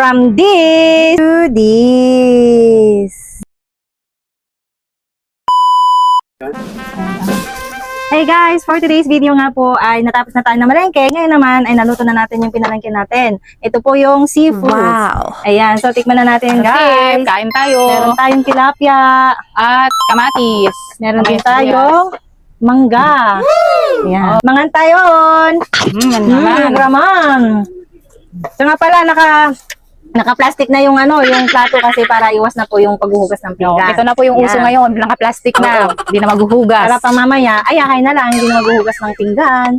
From this to this. Hey guys, for today's video nga po ay natapos na tayo na malengke. Ngayon naman ay naluto na natin yung pinalengke natin. Ito po yung seafood. Wow! Ayan, so tikman na natin guys. Kain tayo. Meron tayong tilapia. At kamatis. Meron din tayong mangga. Ayan. Mangan tayon. Raman. So nga pala, naka-plastic na yung yung plato kasi para iwas na po yung paghuhugas ng pinggan. Ito na po yung uso ngayon. Naka-plastic na. Hindi na maghuhugas. Para pa mamaya, ayahay na lang, hindi na maghuhugas ng pinggan.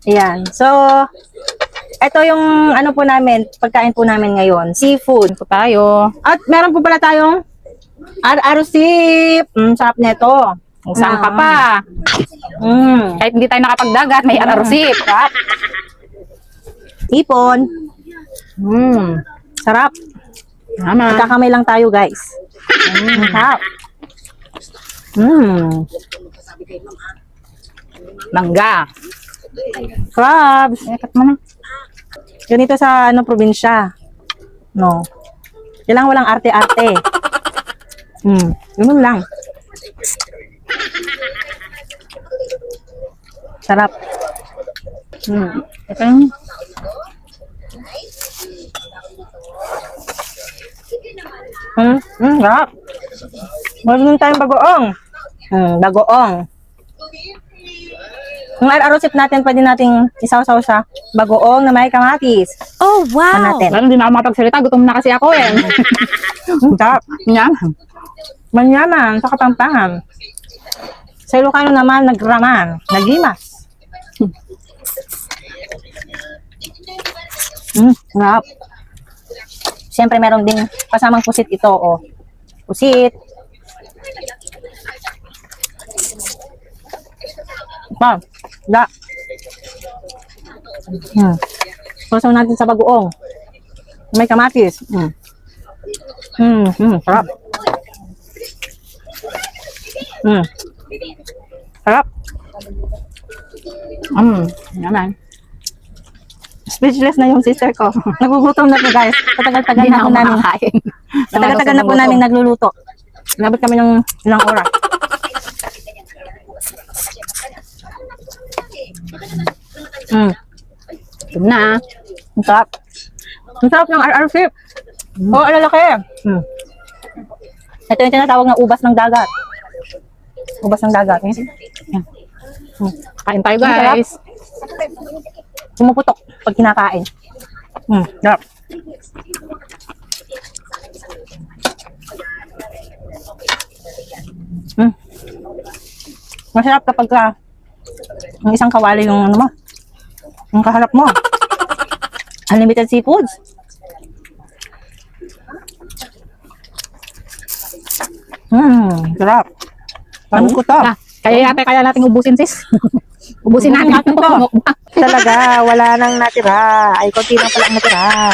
Ayan. So, ito yung po namin, pagkain po namin ngayon. Seafood. Po tayo. At meron po pala tayong ar-arusip. Sarap nito. Saan ka pa? Kahit hindi tayo nakapagdagat, may ararusip. Ipon. Sarap. Tama. Magkakamay lang tayo, guys. Sarap. Mangga. Crabs. Ikat mo na. Ganito sa probinsya. No. Kailangan walang arte-arte. Ganun lang. Sarap. Ito yung Sarap. Meron tayong bagoong. Bagoong. Yung ar-arusip natin, pwede nating isaw-saw sa bagoong na may kamatis. oh, wow! natin. Lalo hindi na ako makapagsalita. Gutom na kasi ako eh. Sarap. Yan. Manyaman sa Kapampangan. Sa Ilocano naman, nagraman, nagimas. Sarap. Siyempre, meron ding kasamang pusit ito, oh. Pusit. Da. Sasaw natin sa bagoong. May kamatis. Sarap. Sarap. Naman. Speechless na yung sister ko. Nagugutom na po guys. Patagal-tagal na po namin. Patagal-tagal na po namin nagluluto. Nabot kami ng ilang oras. Ito na. Ang sarap. Ang sarap ng RR-sip. Oo, lalaki. Ito yung tinatawag na ubas ng dagat. Ubas ng dagat. Kain tayo guys. Pumuputok pag kinakain. Sarap. Masarap kapag ang isang kawali yung mo, yung kaharap mo. Unlimited seafoods. Sarap. Paano ko to? Kaya natin ubusin sis. Ubusin natin ito. Talaga, wala nang natira. Ay, konti lang pala ang natira.